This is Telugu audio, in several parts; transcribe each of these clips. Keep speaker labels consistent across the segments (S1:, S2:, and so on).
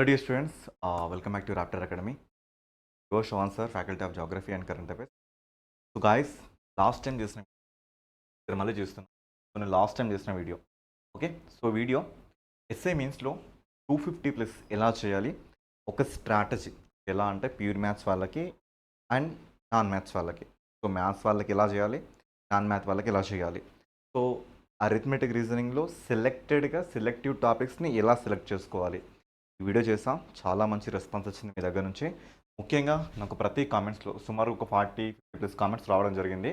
S1: Hello dear students, welcome back to Raptor Academy. Your Shawan sir, Faculty of Geography and Current Affairs. So guys, last time చేసిన మళ్ళీ చూస్తున్నాను లాస్ట్ టైం చేసిన వీడియో. ఓకే, సో వీడియో ఎస్ఐ మీన్స్లో 250 ప్లస్ ఎలా చేయాలి, ఒక స్ట్రాటజీ ఎలా అంటే ప్యూర్ మ్యాథ్స్ వాళ్ళకి అండ్ నాన్ మ్యాథ్స్ వాళ్ళకి. సో మ్యాథ్స్ వాళ్ళకి ఎలా చేయాలి, నాన్ మ్యాథ్ వాళ్ళకి ఎలా చేయాలి. సో అరిథమెటిక్ రీజనింగ్లో సెలెక్టివ్ టాపిక్స్ని ఎలా సెలెక్ట్ చేసుకోవాలి ఈ వీడియో చేసాం. చాలా మంచి రెస్పాన్స్ వచ్చింది మీ దగ్గర నుంచి. ముఖ్యంగా నాకు ప్రతి కామెంట్స్లో సుమారు ఒక 40-50 ప్లస్ కామెంట్స్ రావడం జరిగింది.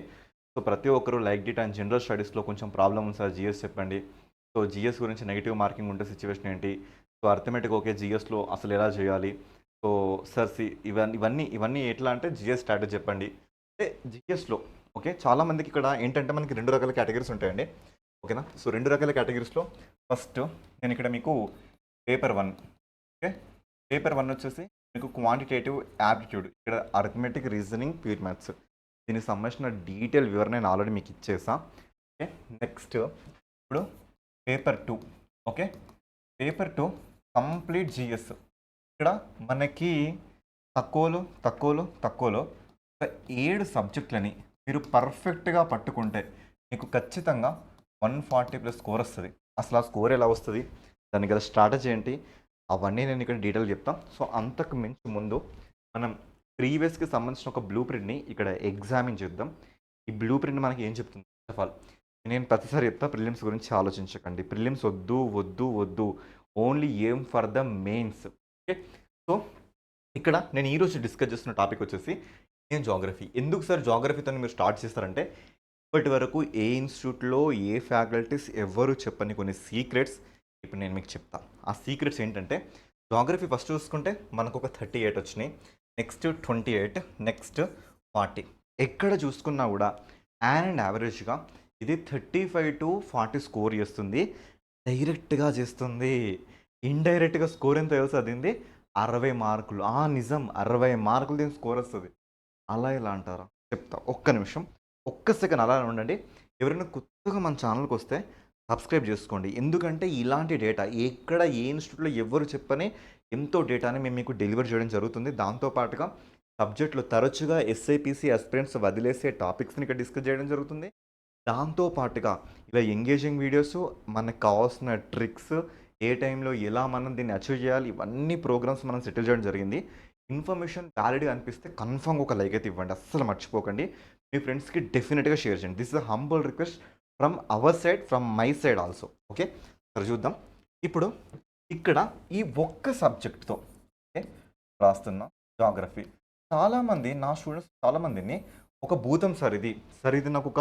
S1: సో ప్రతి ఒక్కరు లైక్ డిట్ అండ్ జనరల్ స్టడీస్లో కొంచెం ప్రాబ్లం ఉంది సార్, జిఎస్ చెప్పండి. సో జిఎస్ గురించి నెగిటివ్ మార్కింగ్ ఉంటే సిచ్యువేషన్ ఏంటి, సో అర్థమెటిక్ ఓకే, జిఎస్లో అసలు ఎలా చేయాలి. సో సార్ ఇవన్నీ ఎట్లా అంటే జిఎస్ స్ట్రాటజీ చెప్పండి అంటే జిఎస్లో. ఓకే, చాలామందికి ఇక్కడ ఏంటంటే మనకి 2 రకాల కేటగిరీస్ ఉంటాయండి. ఓకేనా, సో 2 రకాల కేటగిరీస్లో ఫస్ట్ నేను ఇక్కడ మీకు పేపర్ 1. ఓకే, పేపర్ 1 వచ్చేసి మీకు క్వాంటిటేటివ్ యాప్టిట్యూడ్, ఇక్కడ అరిథమెటిక్ రీజనింగ్ ప్యూర్ మ్యాథ్స్, దీనికి సంబంధించిన డీటెయిల్ వివరణ నేను ఆల్రెడీ మీకు ఇచ్చేసా. ఓకే, నెక్స్ట్ ఇప్పుడు paper 2. Okay, paper 2 complete GS. ఇక్కడ మనకి తక్కువలో ఒక 7 సబ్జెక్టులని మీరు పర్ఫెక్ట్గా పట్టుకుంటే మీకు ఖచ్చితంగా 140 ప్లస్ స్కోర్ వస్తుంది. అసలు ఆ స్కోర్ ఎలా వస్తుంది, దానికి గల స్ట్రాటజీ ఏంటి, అవన్నీ నేను ఇక్కడ డీటెయిల్ చెప్తాను. సో అంతకు మించి ముందు మనం ప్రీవియస్కి సంబంధించిన ఒక బ్లూ ప్రింట్ని ఇక్కడ ఎగ్జామిన్ చేద్దాం. ఈ బ్లూ ప్రింట్ మనకి ఏం చెప్తుంది, ఫస్ట్ ఆఫ్ ఆల్ నేను ప్రతిసారి చెప్తా, ప్రిలిమ్స్ గురించి ఆలోచించకండి. ప్రిలిమ్స్ వద్దు, ఓన్లీ ఏం for the mains. Okay, so ఇక్కడ నేను ఈరోజు డిస్కస్ చేస్తున్న టాపిక్ వచ్చేసి నేను జాగ్రఫీ. ఎందుకు సార్ జాగ్రఫీతో మీరు స్టార్ట్ చేస్తారంటే, ఇప్పటి వరకు ఏ ఇన్స్టిట్యూట్లో ఏ ఫ్యాకల్టీస్ ఎవరు చెప్పని కొన్ని సీక్రెట్స్ ఇప్పుడు నేను మీకు చెప్తా. ఆ సీక్రెట్స్ ఏంటంటే, జాగ్రఫీ ఫస్ట్ చూసుకుంటే మనకు ఒక 38 వచ్చినాయి, నెక్స్ట్ 28, నెక్స్ట్ 40. ఎక్కడ చూసుకున్నా కూడా అండ్ యావరేజ్గా ఇది 35 to 40 స్కోర్ చేస్తుంది. డైరెక్ట్గా చేస్తుంది. ఇండైరెక్ట్గా స్కోర్ ఎంత తెలుసు, అదింది 60 మార్కులు. నిజం, 60 మార్కులు దీని స్కోర్ వస్తుంది. అలా ఎలా అంటారా చెప్తా, ఒక్క నిమిషం, ఒక్క సెకండ్ అలా ఉండండి. ఎవరైనా కొత్తగా మన ఛానల్కి వస్తే సబ్స్క్రైబ్ చేసుకోండి. ఎందుకంటే ఇలాంటి డేటా ఎక్కడ ఏ ఇన్స్టిట్యూట్లో ఎవరు చెప్పని ఎంతో డేటాని మేము మీకు డెలివర్ చేయడం జరుగుతుంది. దాంతోపాటుగా సబ్జెక్టులు తరచుగా ఎస్ఐపిసి ఆస్పిరెంట్స్ వదిలేసే టాపిక్స్ని ఇక్కడ డిస్కస్ చేయడం జరుగుతుంది. దాంతోపాటుగా ఇలా ఎంగేజింగ్ వీడియోస్, మనకు కావాల్సిన ట్రిక్స్, ఏ టైంలో ఎలా మనం దీన్ని అచీవ్ చేయాలి, ఇవన్నీ ప్రోగ్రామ్స్ మనం సెటిల్ చేయడం జరిగింది. ఇన్ఫర్మేషన్ వ్యాలిడ్గా అనిపిస్తే కన్ఫర్మ్గా ఒక లైక్ అయితే ఇవ్వండి, అస్సలు మర్చిపోకండి. మీ ఫ్రెండ్స్కి డెఫినెట్గా షేర్ చేయండి. This is a humble request from our side, from my side also. Okay, సరే చూద్దాం. ఇప్పుడు ఇక్కడ ఈ ఒక్క సబ్జెక్ట్తో ఓకే రాస్తున్నా జాగ్రఫీ. చాలామంది నా స్టూడెంట్స్ చాలామందిని ఒక భూతం సార్ ఇది నాకు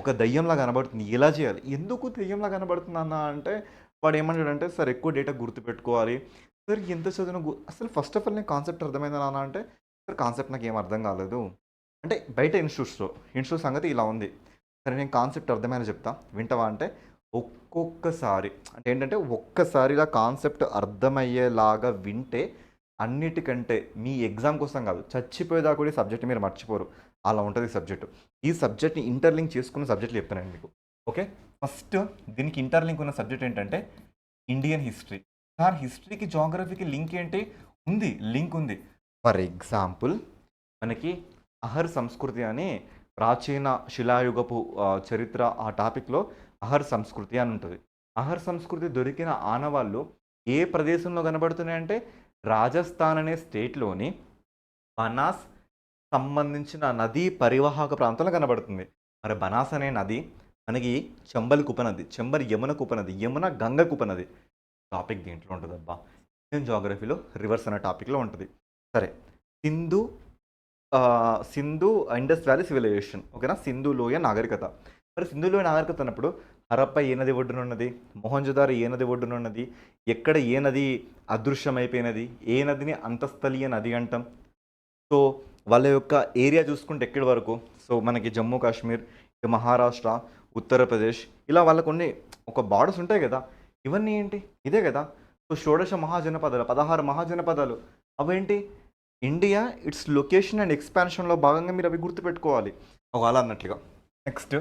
S1: ఒక దయ్యంలా కనబడుతుంది, ఎలా చేయాలి, ఎందుకు దయ్యంలా కనబడుతుంది అన్న అంటే వాడు ఏమంటాడంటే, సార్ ఎక్కువ డేటా గుర్తుపెట్టుకోవాలి సార్, ఎంత చదివిన అసలు ఫస్ట్ ఆఫ్ ఆల్ నేను కాన్సెప్ట్ అర్థమైందా నాన్న అంటే, సార్ కాన్సెప్ట్ నాకు ఏం అర్థం కాలేదు అంటే, బయట ఇన్స్టిట్యూట్ సంగతి ఇలా ఉంది. సరే నేను కాన్సెప్ట్ అర్థమైనా చెప్తా, వింటావా అంటే, ఒక్కొక్కసారి అంటే ఏంటంటే ఒక్కసారి ఇలా కాన్సెప్ట్ అర్థమయ్యేలాగా వింటే అన్నిటికంటే మీ ఎగ్జామ్ కోసం కాదు, చచ్చిపోయేదా కూడా ఈ సబ్జెక్ట్ మీరు మర్చిపోరు, అలా ఉంటుంది సబ్జెక్టు. ఈ సబ్జెక్ట్ని ఇంటర్లింక్ చేసుకున్న సబ్జెక్టులు చెప్తానండి మీకు. ఓకే, ఫస్ట్ దీనికి ఇంటర్లింక్ ఉన్న సబ్జెక్ట్ ఏంటంటే ఇండియన్ హిస్టరీ. సార్ హిస్టరీకి జాగ్రఫీకి లింక్ ఏంటి, లింక్ ఉంది. ఫర్ ఎగ్జాంపుల్ మనకి అహర్ సంస్కృతి అని ప్రాచీన శిలాయుగపు చరిత్ర, ఆ టాపిక్లో అహర్ సంస్కృతి అని ఉంటుంది. అహర్ సంస్కృతి దొరికిన ఆనవాళ్ళు ఏ ప్రదేశంలో కనబడుతున్నాయంటే, రాజస్థాన్ అనే స్టేట్లోని బనాస్ సంబంధించిన నదీ పరివాహక ప్రాంతంలో కనబడుతుంది. మరి బనాస్ అనే నది మనకి చంబల్ ఉపనది, యమునకు ఉపనది, యమున గంగకు ఉపనది. టాపిక్ దీంట్లో ఉంటుంది అబ్బా. ఇండియన్ జాగ్రఫీలో రివర్స్ అనే టాపిక్లో ఉంటుంది. సరే, సింధు ఇండస్ వ్యాలీ సివిలైజేషన్. ఓకేనా, సింధు లోయ నాగరికత. మరి సింధు లోయ నాగరికత అన్నప్పుడు హరప్ప ఏ నది ఒడ్డునున్నది, మొహంజదారో ఏ నది ఒడ్డునున్నది, ఎక్కడ ఏ నది అదృశ్యమైపోయినది, ఏ నదిని అంతస్థలీయ నది అంటాం. సో వాళ్ళ యొక్క ఏరియా చూసుకుంటే ఎక్కడి వరకు, సో మనకి జమ్మూ కాశ్మీర్, మహారాష్ట్ర, ఉత్తరప్రదేశ్, ఇలా వాళ్ళకు కొన్ని ఒక బార్డర్స్ ఉంటాయి కదా, ఇవన్నీ ఏంటి ఇదే కదా. సో షోడశ మహాజనపదాలు, 16 మహాజనపదాలు, అవేంటి ఇండియా ఇట్స్ లొకేషన్ అండ్ ఎక్స్పాన్షన్లో భాగంగా మీరు అవి గుర్తుపెట్టుకోవాలి అలా అన్నట్లుగా. Next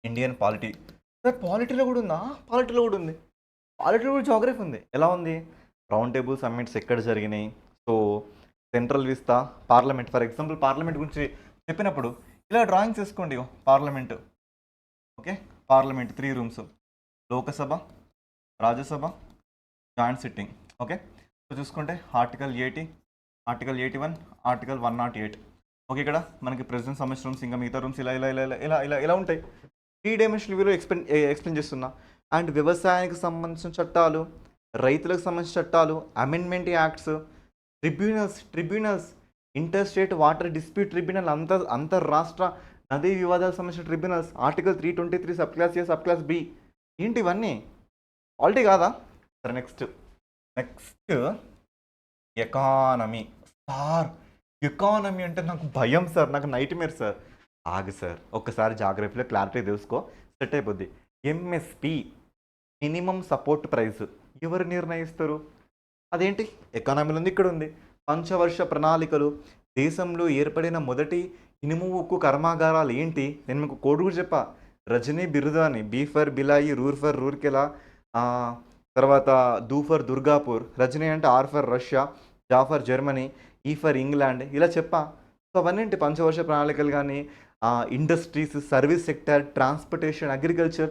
S1: Indian polity. సార్ పాలిటీలో కూడా ఉందా, పాలిటీలో కూడా జాగ్రఫీ ఉంది. ఎలా ఉంది, రౌండ్ టేబుల్ సమ్మిట్స్ ఎక్కడ జరిగినాయి, so central Vista, parliament. For example parliament గురించి చెప్పినప్పుడు ఇలా డ్రాయింగ్స్ వేసుకోండి. Parliament, okay, parliament 3 rooms, Lok Sabha, Rajya Sabha, joint sitting. Okay, so చూసుకుంటే ఆర్టికల్ 80, ఆర్టికల్ 81, ఆర్టికల్ 108. ఓకే, ఇక్కడ మనకి ప్రెసిడెంట్ సంబంధించిన రూమ్స్, ఇంకా మిగతా రూమ్స్ ఇలా ఇలా ఇలా ఇలా ఇలా ఇలా ఇలా ఉంటాయి. 3 డైమెన్షనల్ వ్యూలో ఎక్స్ప్లెయిన్ చేస్తున్నా. అండ్ వ్యవసాయానికి సంబంధించిన చట్టాలు, రైతులకు సంబంధించిన చట్టాలు, amendment acts, tribunals, inter state water dispute tribunal, అంతర్రాష్ట్ర నదీ వివాదాలకు సంబంధించిన ట్రిబ్యునల్స్, ఆర్టికల్ 323 సబ్ క్లాస్ ఏ, సబ్ క్లాస్ బి. ఏంటి ఇవన్నీ ఆల్రెడీ కాదా? సరే, నెక్స్ట్ ఎకానమీ. సార్ ఎకానమీ అంటే నాకు భయం సార్, నాకు నైట్ మేర్ సార్. ఆగు సార్, ఒక్కసారి జాగ్రఫీలో క్లారిటీ తెలుసుకో, సెట్ అయిపోద్ది. ఎంఎస్పి, మినిమం సపోర్ట్ ప్రైస్ ఎవరు నిర్ణయిస్తారు? అదేంటి ఎకానమీలో ఉంది, ఇక్కడ ఉంది. పంచవర్ష ప్రణాళికలు, దేశంలో ఏర్పడిన మొదటి ఇనుము ఉక్కు కర్మాగారాలు ఏంటి? నేను మీకు కోడ్ కూడా చెప్పా. రజనీ బిరుదాని, బీ ఫర్ బిలాయి, రూర్ ఫర్ రూర్కెలా, తర్వాత దూ ఫర్ దుర్గాపూర్. రజనీ అంటే ఆర్ ఫర్ రష్యా, జా for Germany, E for England, ఇలా చెప్పా. సో అవన్నీ పంచవర్ష ప్రణాళికలు. కానీ industries, service sector, transportation, agriculture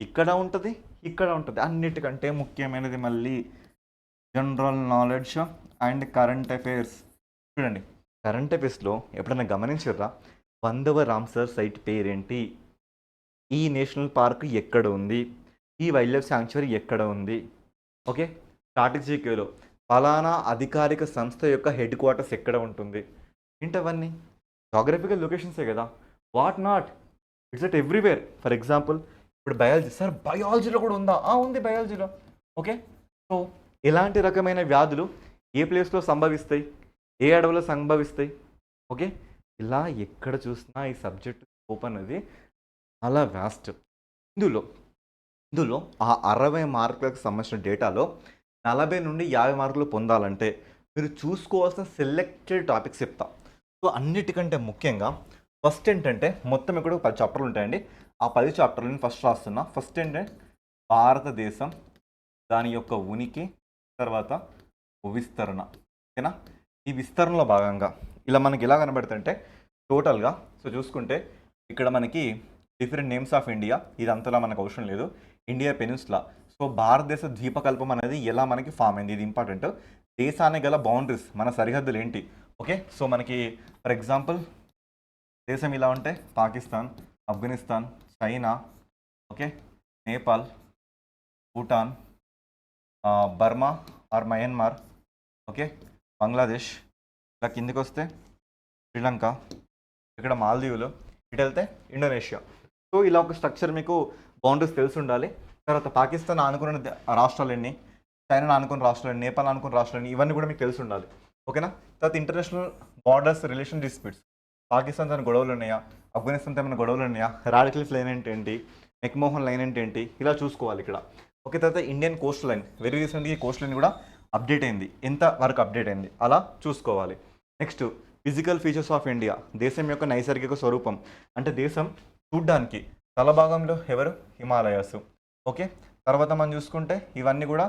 S1: ఇక్కడ ఉంటుంది, ఇక్కడ ఉంటుంది. అన్నిటికంటే ముఖ్యమైనది మళ్ళీ general knowledge and current affairs. చూడండి, కరెంట్ అఫైర్స్లో ఎప్పుడైనా గమనించారా? 100వ రామ్సర్ సైట్ పేరేంటి? ఈ నేషనల్ పార్క్ ఎక్కడ ఉంది? ఈ వైల్డ్ లైఫ్ శాంక్చురీ ఎక్కడ ఉంది? ఓకే, స్ట్రాటజీకేలో ఫలానా అధికారిక సంస్థ యొక్క హెడ్ క్వార్టర్స్ ఎక్కడ ఉంటుంది? ఏంటవన్నీ జాగ్రఫికల్ లొకేషన్సే కదా. What not, it's at everywhere. For example ఇప్పుడు బయాలజీ. సార్ బయాలజీలో కూడా ఉందా? ఉంది బయాలజీలో. ఓకే, సో ఎలాంటి రకమైన వ్యాధులు ఏ ప్లేస్లో సంభవిస్తాయి, ఏ అడవులో సంభవిస్తాయి? ఓకే, ఇలా ఎక్కడ చూసినా ఈ సబ్జెక్ట్ స్కోప్ అనేది చాలా వ్యాస్ట్. ఇందులో ఆ 60 మార్కులకు సంబంధించిన డేటాలో 40 నుండి 50 మార్కులు పొందాలంటే మీరు చూసుకోవాల్సిన సెలెక్టెడ్ టాపిక్స్ చెప్తా. సో అన్నిటికంటే ముఖ్యంగా ఫస్ట్ ఏంటంటే, మొత్తం ఇక్కడ 10 చాప్టర్లు ఉంటాయండి. ఆ 10 చాప్టర్లను ఫస్ట్ రాస్తున్నా. ఫస్ట్ ఏంటంటే భారతదేశం, దాని యొక్క ఉనికి, తర్వాత విస్తరణ. ఓకేనా? ఈ విస్తరణలో భాగంగా ఇలా మనకి ఎలా కనబడుతుంటే టోటల్గా, సో చూసుకుంటే ఇక్కడ మనకి డిఫరెంట్ నేమ్స్ ఆఫ్ ఇండియా, ఇది అంతలా మనకు అవసరం లేదు. ఇండియా పెనిన్సులా, సో భారతదేశ ద్వీపకల్పం అనేది ఎలా మనకి ఫామ్ అయింది, ఇది ఇంపార్టెంట్. దేశానికి గల బౌండరీస్, మన సరిహద్దులు ఏంటి? ఓకే, సో మనకి ఫర్ ఎగ్జాంపుల్ దేశం ఇలా ఉంటే Pakistan, Afghanistan, China, okay, Nepal, Bhutan, Burma or Myanmar, okay, Bangladesh. ఇలా కిందికి వస్తే శ్రీలంక, ఇక్కడ మాల్దీవులు, ఇటు వెళ్తే ఇండోనేషియా. సో ఇలా ఒక స్ట్రక్చర్ మీకు బౌండరీస్ తెలిసి ఉండాలి. తర్వాత పాకిస్తాన్ ఆనుకున్న రాష్ట్రాలు ఎన్ని, చైనా ఆనుకున్న రాష్ట్రాలు ఎన్ని, నేపాల్ ఆనుకున్న రాష్ట్రాలు ఎన్ని, ఇవన్నీ కూడా మీకు తెలిసి ఉండాలి. ఓకేనా? తర్వాత ఇంటర్నేషనల్ బార్డర్స్ రిలేషన్ డిస్ప్యూట్స్, పాకిస్తాన్తో గొడవలు ఉన్నాయా, ఆఫ్ఘనిస్తాన్తో ఏమైనా గొడవలు ఉన్నాయా, రాడికల్స్ లైన్ అంటే ఏంటి, మెక్మోహన్ లైన్ అంటే ఏంటి, ఇలా చూసుకోవాలి ఇక్కడ. ఓకే, తర్వాత ఇండియన్ కోస్ట్ లైన్, వెరీ రీసెంట్గా ఈ కోస్ట్ లైన్ కూడా అప్డేట్ అయింది, ఎంత వరకు అప్డేట్ అయింది అలా చూసుకోవాలి. Next physical features of India, దేశం యొక్క నైసర్గిక స్వరూపం. అంటే దేశం చూడ్డానికి తల భాగంలో ఎవరు, హిమాలయాస్. ఓకే, తర్వాత మనం చూసుకుంటే ఇవన్నీ కూడా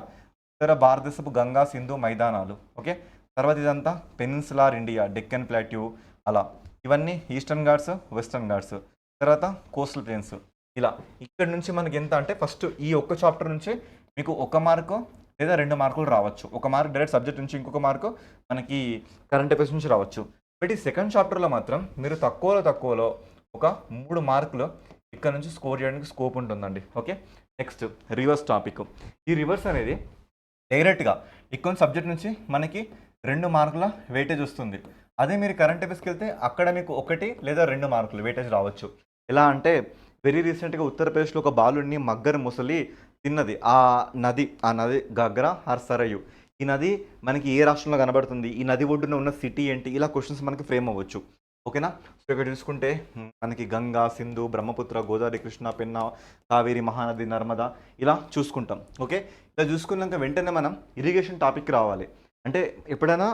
S1: ఉత్తర భారతదేశపు గంగా సింధు మైదానాలు. ఓకే, తర్వాత ఇదంతా పెనిన్సులార్ ఇండియా, డెక్కన్ ప్లాట్యూ, అలా ఇవన్నీ ఈస్టర్న్ ఘాట్స్, వెస్టర్న్ ఘాట్స్. తర్వాత కోస్టల్ ప్లేన్స్. ఇలా ఇక్కడ నుంచి మనకి ఎంత అంటే ఫస్ట్ ఈ ఒక్క చాప్టర్ నుంచి మీకు 1 మార్కు లేదా 2 మార్కులు రావచ్చు. 1 మార్క్ డైరెక్ట్ సబ్జెక్ట్ నుంచి, ఇంకొక మార్కు మనకి కరెంట్ అఫైర్స్ నుంచి రావచ్చు. బట్ ఈ సెకండ్ చాప్టర్లో మాత్రం మీరు తక్కువలో ఒక 3 మార్కులు ఇక్కడ నుంచి స్కోర్ చేయడానికి స్కోప్ ఉంటుందండి. Okay, next reverse topic. ఈ రివర్స్ అనేది డైరెక్ట్గా ఇక్కడ సబ్జెక్ట్ నుంచి మనకి 2 మార్కుల వెయిటేజ్ వస్తుంది. అదే మీరు కరెంట్ అఫైర్స్కి వెళ్తే అక్కడ మీకు 1 లేదా 2 మార్కులు వెయిటేజ్ రావచ్చు. ఎలా అంటే వెరీ రీసెంట్గా ఉత్తరప్రదేశ్లో ఒక బాలుడిని మగ్గర ముసలి తిన్నది. ఆ నది గగ్ర ఆర్ సరయు. ఈ నది మనకి ఏ రాష్ట్రంలో కనబడుతుంది, ఈ నది ఒడ్డున ఉన్న సిటీ ఏంటి, ఇలా క్వశ్చన్స్ మనకి ఫ్రేమ్ అవ్వచ్చు. ఓకేనా? సో ఇక్కడ చూసుకుంటే మనకి గంగా, సింధు, బ్రహ్మపుత్ర, గోదావరి, కృష్ణ, పెన్నా, కావేరి, మహానది, నర్మదా, ఇలా చూసుకుంటాం. ఓకే, ఇలా చూసుకున్నాక వెంటనే మనం ఇరిగేషన్ టాపిక్ రావాలి. అంటే ఎప్పుడైనా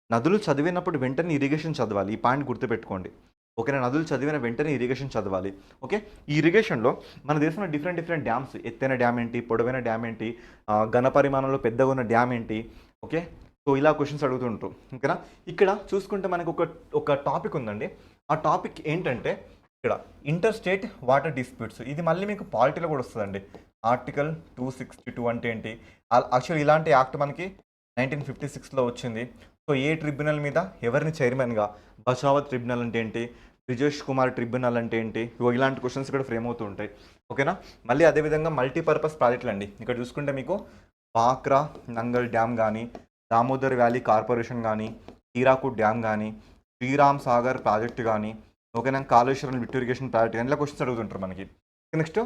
S1: నదులు చదివినప్పుడు వెంటనే ఇరిగేషన్ చదవాలి. ఈ పాయింట్ గుర్తుపెట్టుకోండి. ఓకేనా? నదులు చదివిన వెంటనే ఇరిగేషన్ చదవాలి. ఓకే, ఈ ఇరిగేషన్లో మన దేశంలో డిఫరెంట్ డ్యామ్స్, ఎత్తైన డ్యామ్ ఏంటి, పొడవైన డ్యామ్ ఏంటి, ఘన పరిమాణంలో పెద్దగా ఉన్న డ్యామ్ ఏంటి, ఓకే. సో, ఇలా క్వెషన్స్ అడుగుతుంటారు. ఓకేనా? ఇక్కడ చూసుకుంటే మనకు ఒక టాపిక్ ఉందండి. ఆ టాపిక్ ఏంటంటే ఇక్కడ ఇంటర్ స్టేట్ వాటర్ డిస్ప్యూట్స్. ఇది మళ్ళీ మీకు పాలిటీలో కూడా వస్తదండి. ఆర్టికల్ 262 అంటే ఏంటి? యాక్చువల్లీ ఇలాంటి యాక్ట్ మనకి 1956లో వచ్చింది. సో, ఏ ట్రిబ్యునల్ మీద ఎవరిని చైర్మన్‌గా, బచావత్ ట్రిబ్యునల్ అంటే ఏంటి? బ్రిజేష్ కుమార్ ట్రిబ్యునల్ అంటే ఏంటి? ఇగో ఇలాంటి క్వెషన్స్ ఇక్కడ ఫ్రేమ్ అవుతూ ఉంటాయి. ఓకేనా? మళ్ళీ అదేవిధంగా మల్టీపర్పస్ ప్రాజెక్టులండి. ఇక్కడ చూసుకుంటే మీకు బాక్రా నంగల్ డ్యామ్ గానీ, దామోదర్ వ్యాలీ కార్పొరేషన్ గానీ, హీరాకుడ్ డ్యామ్ గానీ, శ్రీరామ్ సాగర్ ప్రాజెక్ట్ గానీ, ఓకేనా, కాళేశ్వరం లిఫ్ట్ ఇరిగేషన్ ప్రాజెక్ట్ గానీ ఇలా క్వశ్చన్స్ అడుగుతుంటారు మనకి. Next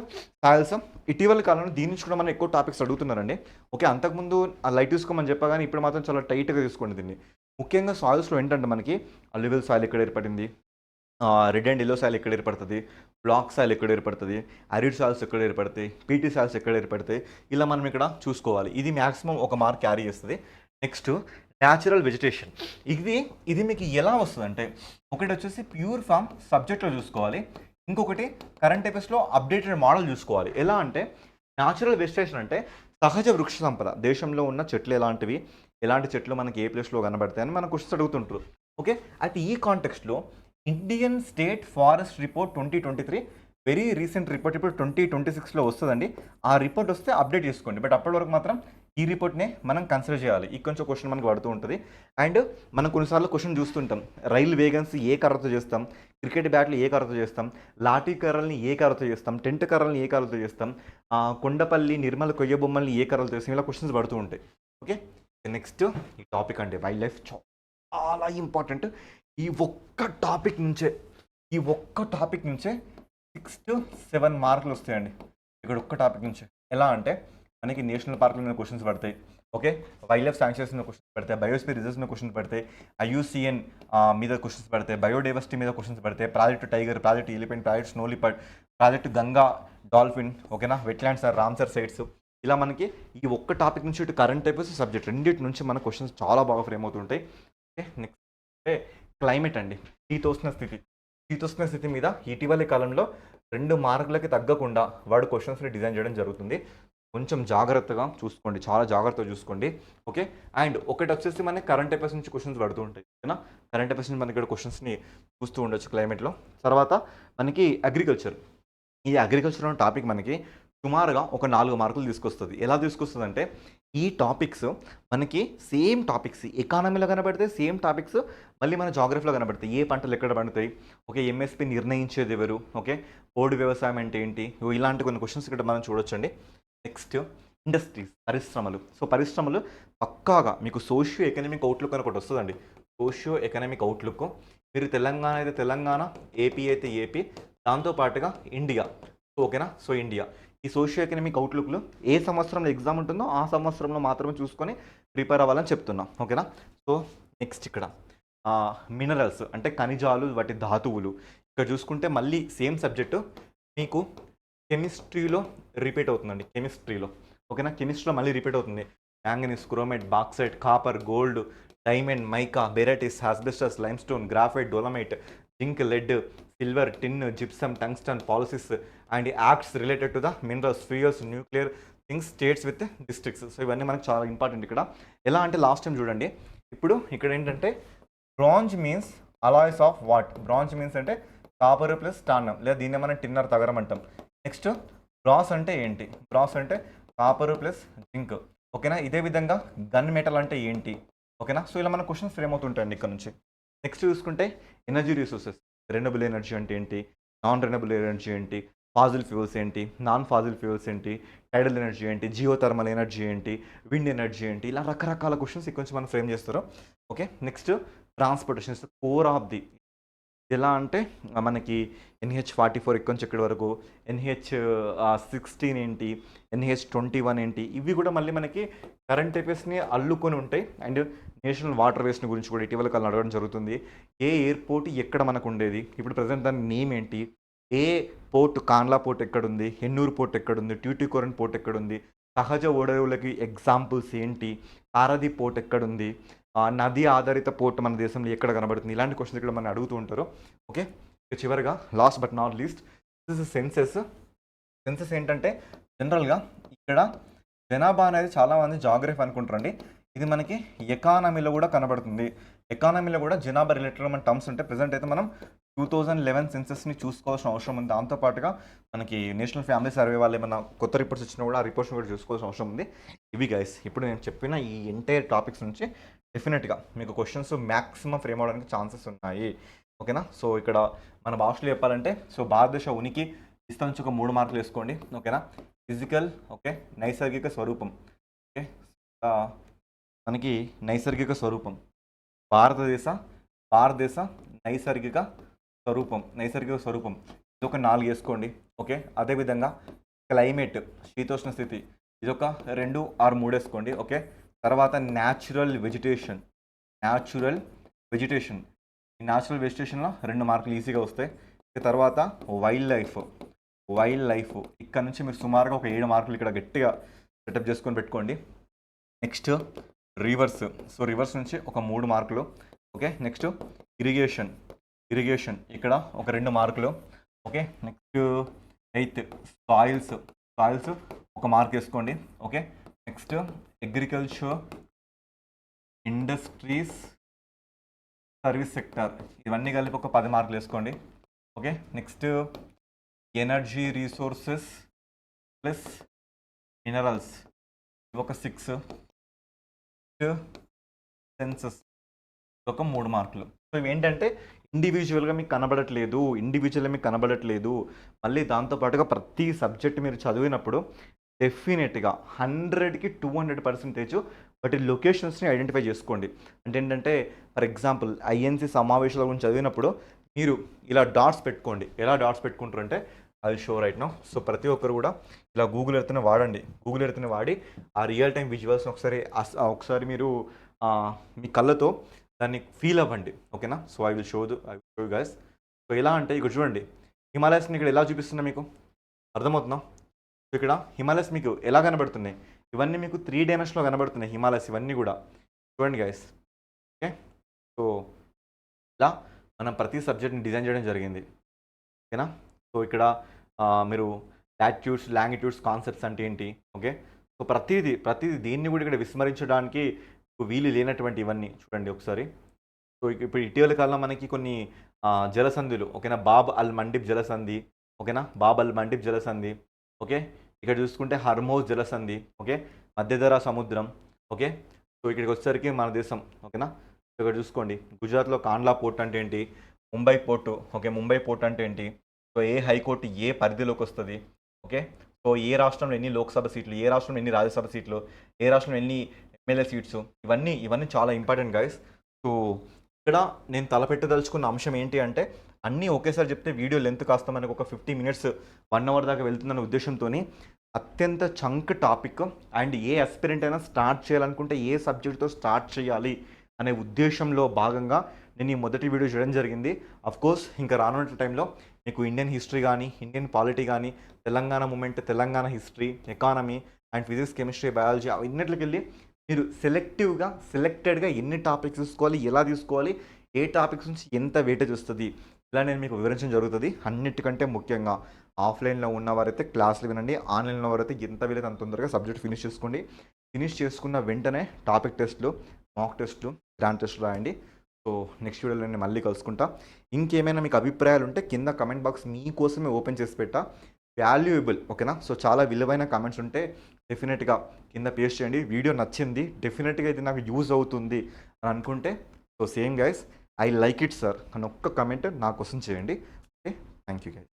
S1: soils. ఇటీవల కాలంలో దీని నుంచి కూడా మనం ఎక్కువ టాపిక్స్ అడుగుతున్నారండి. ఓకే, అంతకుముందు లైట్ తీసుకోమని చెప్పా కానీ ఇప్పుడు మాత్రం చాలా టైట్‌గా తీసుకోండి దీన్ని. ముఖ్యంగా సాయిల్స్‌లో ఏంటంటే మనకి అల్యూవియల్ సాయిల్ ఎక్కడ ఏర్పడింది, రెడ్ అండ్ యెల్లో సాయిల్ ఎక్కడ ఏర్పడుతుంది, బ్లాక్ సాయిల్ ఎక్కడ ఏర్పడుతుంది, అరిడ్ సాయిల్స్ ఎక్కడ ఏర్పడతాయి, పీటీ సాయిల్స్ ఎక్కడ ఏర్పడతాయి, ఇలా మనం ఇక్కడ చూసుకోవాలి. ఇది మ్యాక్సిమం ఒక మార్క్ క్యారీ చేస్తుంది. Next natural vegetation. ఇది మీకు ఎలా వస్తుందంటే ఒకటి వచ్చేసి ప్యూర్ ఫామ్ సబ్జెక్ట్లో చూసుకోవాలి, ఇంకొకటి కరెంట్ అఫైర్స్లో అప్డేటెడ్ మోడల్ చూసుకోవాలి. ఎలా అంటే న్యాచురల్ వెజిటేషన్ అంటే సహజ వృక్ష సంపద, దేశంలో ఉన్న చెట్లు ఎలాంటివి, ఎలాంటి చెట్లు మనకి ఏ ప్లేస్లో కనబడతాయి అని మన క్వశ్చన్స్ అడుగుతుంటారు. ఓకే, అయితే ఈ కాంటెక్స్ట్లో Indian state forest report 2023 very recent report ఇప్పుడు 2026లో వస్తుందండి. ఆ రిపోర్ట్ వస్తే అప్డేట్ చేసుకోండి. బట్ అప్పటి వరకు మాత్రం ఈ రిపోర్ట్నే మనం కన్సిడర్ చేయాలి. ఈ కొంచెం క్వశ్చన్ మనకు పడుతూ ఉంటుంది. అండ్ మనం కొన్నిసార్లు క్వశ్చన్ చూస్తుంటాం, రైల్ వేగన్స్ ఏ కర్రతో చేస్తాం, క్రికెట్ బ్యాట్లు ఏ కర్రతో చేస్తాం, లాఠీ కర్రల్ని ఏ కర్రతో చేస్తాం, టెంట్ కర్రల్ని ఏ కర్రతో చేస్తాం, కొండపల్లి నిర్మల కొయ్య బొమ్మల్ని ఏ కర్రలతో చేస్తాం, ఇలా క్వశ్చన్స్ పడుతూ ఉంటాయి. ఓకే, నెక్స్ట్ ఈ టాపిక్ అంటే వైల్డ్ లైఫ్ చాలా ఇంపార్టెంట్. ఈ ఒక్క టాపిక్ నుంచే 6 to 7 మార్కులు వస్తాయండి. ఇక్కడ ఒక్క టాపిక్ నుంచే. ఎలా అంటే మనకి నేషనల్ పార్కుల మీద క్వశ్చన్స్ పడతాయి. ఓకే, వైల్డ్ లైఫ్ శాంక్చురీస్ మీద క్వశ్చన్స్ పడతాయి, బయోస్ఫియర్ రిజర్వ్స్ మీద క్వశ్చన్స్ పడతాయి, ఐయుసిఎన్ మీద క్వశ్చన్స్ పడతాయి, బయోడైవర్సిటీ మీద క్వశ్చన్స్ పడతాయి, project tiger, project elephant, project snow leopard, project Ganga dolphin, ఓకేనా, వెట్లాండ్స్ ఆర్ రామ్సర్ సైట్స్. ఇలా మనకి ఈ ఒక్క టాపిక్ నుంచి ఇటు కరెంట్ అఫైర్స్ సబ్జెక్ట్ రెండింటి నుంచి మన క్వశ్చన్స్ చాలా బాగా ఫ్రేమ్ అవుతుంటాయి. ఓకే, నెక్స్ట్ అంటే క్లైమేట్ అండి. శీతోష్ణ స్థితి మీద ఇటీవలి కాలంలో 2 మార్కులకి తగ్గకుండా వాడు క్వశ్చన్స్ని డిజైన్ చేయడం జరుగుతుంది. కొంచెం జాగ్రత్తగా చూసుకోండి, చాలా జాగ్రత్తగా చూసుకోండి. ఓకే, అండ్ ఒకటి వచ్చేసి మనకి కరెంట్ అఫైర్స్ నుంచి క్వశ్చన్స్ పడుతూ ఉంటాయి. ఓకేనా, కరెంట్ అఫైర్స్ నుంచి మనకి ఇక్కడ క్వశ్చన్స్ని చూస్తూ ఉండొచ్చు క్లైమేట్లో. తర్వాత మనకి అగ్రికల్చర్. ఈ అగ్రికల్చర్ అనే టాపిక్ మనకి సుమారుగా ఒక 4 మార్కులు తీసుకొస్తుంది. ఎలా తీసుకొస్తుందంటే ఈ టాపిక్స్ మనకి సేమ్ టాపిక్స్ ఎకానమీలో కనబడతాయి, సేమ్ టాపిక్స్ మళ్ళీ మన జాగ్రఫీలో కనబడతాయి. ఏ పంటలు ఎక్కడ పండుతాయి, ఓకే, ఎంఎస్పీ నిర్ణయించేది ఎవరు, ఓకే, పోడు వ్యవసాయం అంటే ఏంటి, ఇలాంటి కొన్ని క్వశ్చన్స్ ఇక్కడ మనం చూడొచ్చండి. నెక్స్ట్ ఇండస్ట్రీస్, పరిశ్రమలు. సో పరిశ్రమలు పక్కాగా మీకు సోషియో ఎకనామిక్ అవుట్లుక్ అని ఒకటి వస్తుందండి. Socio economic outlook. మీరు తెలంగాణ అయితే తెలంగాణ, ఏపీ అయితే ఏపీ, దాంతోపాటుగా ఇండియా. ఓకేనా, సో ఇండియా ఈ సోషియో ఎకనామిక్ అవుట్లుక్లో ఏ సంవత్సరంలో ఎగ్జామ్ ఉంటుందో ఆ సంవత్సరంలో మాత్రమే చూసుకొని ప్రిపేర్ అవ్వాలని చెప్తున్నాం. ఓకేనా, సో నెక్స్ట్ ఇక్కడ మినరల్స్ అంటే ఖనిజాలు, వాటి ధాతువులు. ఇక్కడ చూసుకుంటే మళ్ళీ సేమ్ సబ్జెక్టు మీకు కెమిస్ట్రీలో రిపీట్ అవుతుందండి. కెమిస్ట్రీలో ఓకేనా, కెమిస్ట్రీలో మళ్ళీ రిపీట్ అవుతుంది. Manganese, chromite, bauxite, copper, gold, diamond, mica, barytes, asbestos, limestone, graphite, dolomite, zinc, lead, silver, tin, gypsum, tungsten, policies and acts related to the minerals, fuels, nuclear things, states with districts. So ఇవన్నీ మనకు చాలా ఇంపార్టెంట్ ఇక్కడ. ఎలా అంటే లాస్ట్ టైం చూడండి, ఇప్పుడు ఇక్కడ ఏంటంటే bronze means alloys of what. Bronze means అంటే కాపర్ ప్లస్ టానం, లేదా దీన్ని మనం టిన్నర్ తగరం అంటాం. నెక్స్ట్ బ్రాస్ అంటే ఏంటి, బ్రాస్ అంటే కాపర్ ప్లస్ జింక్. ఓకేనా, ఇదే విధంగా గన్ మెటల్ అంటే ఏంటి, ఓకేనా. సో ఇలా మన క్వశ్చన్స్ ఫ్రేమ్ అవుతుంటాయండి ఇక్కడ నుంచి. నెక్స్ట్ చూసుకుంటే ఎనర్జీ రిసోర్సెస్. రెన్యూబుల్ ఎనర్జీ అంటే ఏంటి, నాన్ రెన్యూబుల్ ఎనర్జీ ఏంటి, ఫాజిల్ ఫ్యూల్స్ ఏంటి, నాన్ ఫాజిల్ ఫ్యూల్స్ ఏంటి, టైడల్ ఎనర్జీ ఏంటి, జియోథర్మల్ ఎనర్జీ ఏంటి, విండ్ ఎనర్జీ ఏంటి, ఇలా రకరకాల క్వశ్చన్స్ ఇక్కడ నుంచి మనం ఫ్రేమ్ చేస్తారు. Okay, next transportations, core of the. ఎలా అంటే మనకి NH44 ఇక్కడ నుంచి ఇక్కడి వరకు, NH16 ఏంటి, NH21 ఏంటి, ఇవి కూడా మళ్ళీ మనకి కరెంట్ అఫైర్స్ని అల్లుకొని ఉంటాయి. అండ్ నేషనల్ వాటర్ వేస్ని గురించి కూడా ఇటీవల కాలం అడగడం జరుగుతుంది. ఏ ఎయిర్పోర్ట్ ఎక్కడ మనకు ఉండేది, ఇప్పుడు ప్రజెంట్ దాని నేమ్ ఏంటి, ఏ పోర్ట్, కాన్లా పోర్ట్ ఎక్కడుంది, ఎన్నూరు పోర్ట్ ఎక్కడుంది, ట్యూటికోరన్ పోర్ట్ ఎక్కడుంది, సహజ ఓడరేవులకి ఎగ్జాంపుల్స్ ఏంటి, పారదీప్ పోర్ట్ ఎక్కడుంది, నది ఆధారిత పోర్ట్ మన దేశంలో ఎక్కడ కనబడుతుంది, ఇలాంటి క్వశ్చన్స్ ఇక్కడ మనం అడుగుతూ ఉంటారు. ఓకే, చివరిగా last but not least this is census. Census ఏంటంటే జనరల్గా ఇక్కడ జనాభా అనేది చాలామంది జాగ్రఫీ అనుకుంటారండి. ఇది మనకి ఎకానమీలో కూడా కనబడుతుంది. ఎకానమీలో కూడా జనాభా రిలేటెడ్ మన టర్మ్స్ ఉంటాయి. ప్రెజెంట్ అయితే మనం 2011 సెన్సెస్ని చూసుకోవాల్సిన అవసరం ఉంది. దాంతోపాటుగా మనకి నేషనల్ ఫ్యామిలీ సర్వే వాళ్ళు ఏమన్నా కొత్త రిపోర్ట్స్ ఇచ్చినా కూడా ఆ రిపోర్ట్స్ని కూడా చూసుకోవాల్సిన అవసరం ఉంది. ఇవి గైస్ ఇప్పుడు నేను చెప్పిన ఈ ఎంటైర్ టాపిక్స్ నుంచి డెఫినెట్గా మీకు క్వశ్చన్స్ మ్యాక్సిమం ఫ్రేమ్ అవడానికి ఛాన్సెస్ ఉన్నాయి. ఓకేనా? సో ఇక్కడ మన భాషలో చెప్పాలంటే సో భారతదేశ ఉనికి ఇస్తా నుంచి ఒక 3 మార్కులు వేసుకోండి. ఓకేనా? ఫిజికల్, ఓకే, నైసర్గిక స్వరూపం. ఓకే, మనకి నైసర్గిక స్వరూపం భారతదేశ నైసర్గిక స్వరూపం ఇది ఒక 4 వేసుకోండి. ఓకే, అదేవిధంగా క్లైమేట్ శీతోష్ణ స్థితి ఇది ఒక 2 ఆర్ 3 వేసుకోండి. ఓకే, తర్వాత న్యాచురల్ వెజిటేషన్ ఈ న్యాచురల్ వెజిటేషన్లో 2 మార్కులు ఈజీగా వస్తాయి. తర్వాత వైల్డ్ లైఫ్ ఇక్కడ నుంచి మీరు సుమారుగా ఒక 7 మార్కులు ఇక్కడ గట్టిగా సెటప్ చేసుకొని పెట్టుకోండి. నెక్స్ట్ రివర్స్, సో రివర్స్ నుంచి ఒక 3 మార్కులు. ఓకే, నెక్స్ట్ ఇరిగేషన్ ఇక్కడ ఒక 2 మార్కులు. ఓకే, నెక్స్ట్ 8 సాయిల్స్ 1 మార్క్ వేసుకోండి. Okay, next agriculture, industries, service sector ఇవన్నీ కలిపి ఒక 10 మార్కులు వేసుకోండి. Okay, next energy resources plus minerals ఇవి ఒక 6. సెన్సస్ ఒక 3 మార్కులు. సో ఇవి ఏంటంటే ఇండివిజువల్గా మీకు కనబడట్లేదు. మళ్ళీ దాంతోపాటుగా ప్రతి సబ్జెక్ట్ మీరు చదివినప్పుడు డెఫినెట్గా 100కి 200% వాటి లొకేషన్స్ని ఐడెంటిఫై చేసుకోండి. అంటే ఏంటంటే ఫర్ ఎగ్జాంపుల్ ఐఎన్సి సమావేశాల గురించి చదివినప్పుడు మీరు ఇలా డాట్స్ పెట్టుకోండి. ఎలా డాట్స్ పెట్టుకుంటారంటే అది షో రైట్ నో. సో ప్రతి ఒక్కరు కూడా ఇలా గూగుల్ ఎర్త్ని వాడి ఆ రియల్ టైం విజువల్స్ని ఒకసారి మీరు మీ కళ్ళతో దాన్ని ఫీల్ అవ్వండి. ఓకేనా? So I will show you guys. So ఎలా అంటే ఇక్కడ చూడండి, హిమాలయస్ని ఇక్కడ ఎలా చూపిస్తున్నా మీకు అర్థమవుతుందా? సో ఇక్కడ హిమాలయస్ మీకు ఎలా కనబడుతున్నాయి? ఇవన్నీ మీకు 3 డైమెన్షన్లో కనబడుతున్నాయి హిమాలయస్ ఇవన్నీ కూడా. చూడండి గైస్. ఓకే, సో ఇలా మనం ప్రతి సబ్జెక్ట్ని డిజైన్ చేయడం జరిగింది. ఓకేనా? సో ఇక్కడ మీరు లాంగిట్యూడ్స్ కాన్సెప్ట్స్ అంటే ఏంటి? ఓకే, సో ప్రతిదీ దీన్ని కూడా ఇక్కడ విస్మరించడానికి వీలు లేనటువంటి ఇవన్నీ చూడండి ఒకసారి. సో ఇప్పుడు ఇటీవల కాలంలో మనకి కొన్ని జలసంధులు, ఓకేనా, బాబ్ అల్ మండిబ్ జలసంధి, ఓకే, ఇక్కడ చూసుకుంటే హర్మోజ్ జలసంధి, ఓకే, మధ్యధరా సముద్రం, ఓకే. సో ఇక్కడికి వచ్చేసరికి మన దేశం, ఓకేనా. ఇక్కడ చూసుకోండి, గుజరాత్లో కాండ్లా పోర్ట్ అంటే ఏంటి, Mumbai port, okay, Mumbai port అంటే ఏంటి, సో ఏ హైకోర్టు ఏ పరిధిలోకి వస్తుంది, ఓకే, సో ఏ రాష్ట్రంలో ఎన్ని లోక్సభ సీట్లు, ఏ రాష్ట్రంలో ఎన్ని రాజ్యసభ సీట్లు, ఏ రాష్ట్రంలో ఎన్ని ఎమ్మెల్యే సీట్స్, ఇవన్నీ చాలా ఇంపార్టెంట్ గైస్. సో ఇక్కడ నేను తలపెట్టదలుచుకున్న అంశం ఏంటి అంటే, అన్నీ ఒకేసారి చెప్తే వీడియో లెంత్ కాస్త మనకు ఒక 50 మినిట్స్ 1 అవర్ దాకా వెళ్తుందన్న ఉద్దేశంతో అత్యంత chunk topic and A aspirant అయినా స్టార్ట్ చేయాలనుకుంటే ఏ సబ్జెక్ట్తో స్టార్ట్ చేయాలి అనే ఉద్దేశంలో భాగంగా నేను ఈ మొదటి వీడియో చేయడం జరిగింది. అఫ్కోర్స్ ఇంకా రానున్న టైంలో మీకు ఇండియన్ హిస్టరీ కానీ, ఇండియన్ పాలిటీ కానీ, Telangana movement, Telangana history, economy and physics, chemistry, biology అవన్నిటికి వెళ్ళి మీరు సెలెక్టెడ్గా ఎన్ని టాపిక్స్ తీసుకోవాలి, ఎలా తీసుకోవాలి, ఏ టాపిక్స్ నుంచి ఎంత వెయిటేజ్ వస్తుంది, ఇలా నేను మీకు వివరించడం జరుగుతుంది. అన్నిటికంటే ముఖ్యంగా ఆఫ్లైన్లో ఉన్నవారైతే క్లాసులు వినండి, ఆన్లైన్లో వారైతే ఎంత వీలైతే అంత తొందరగా సబ్జెక్ట్ ఫినిష్ చేసుకోండి. ఫినిష్ చేసుకున్న వెంటనే టాపిక్ టెస్ట్లు, మాక్ టెస్ట్లు, గ్రాండ్ టెస్ట్లు రాయండి. సో నెక్స్ట్ వీడియోలో నేను మళ్ళీ కలుసుకుంటా. ఇంకేమైనా మీకు అభిప్రాయాలు ఉంటే కింద కమెంట్ బాక్స్ మీకోసమే ఓపెన్ చేసి పెట్టా, వాల్యుయబుల్, ఓకేనా. సో చాలా విలువైన కామెంట్స్ ఉంటే డెఫినెట్గా కింద పేస్ట్ చేయండి. వీడియో నచ్చింది, డెఫినెట్గా ఇది నాకు యూజ్ అవుతుంది అని అనుకుంటే, so same guys, I like it sir అని ఒక్క కమెంట్ నా కోసం చేయండి. Okay, thank you guys.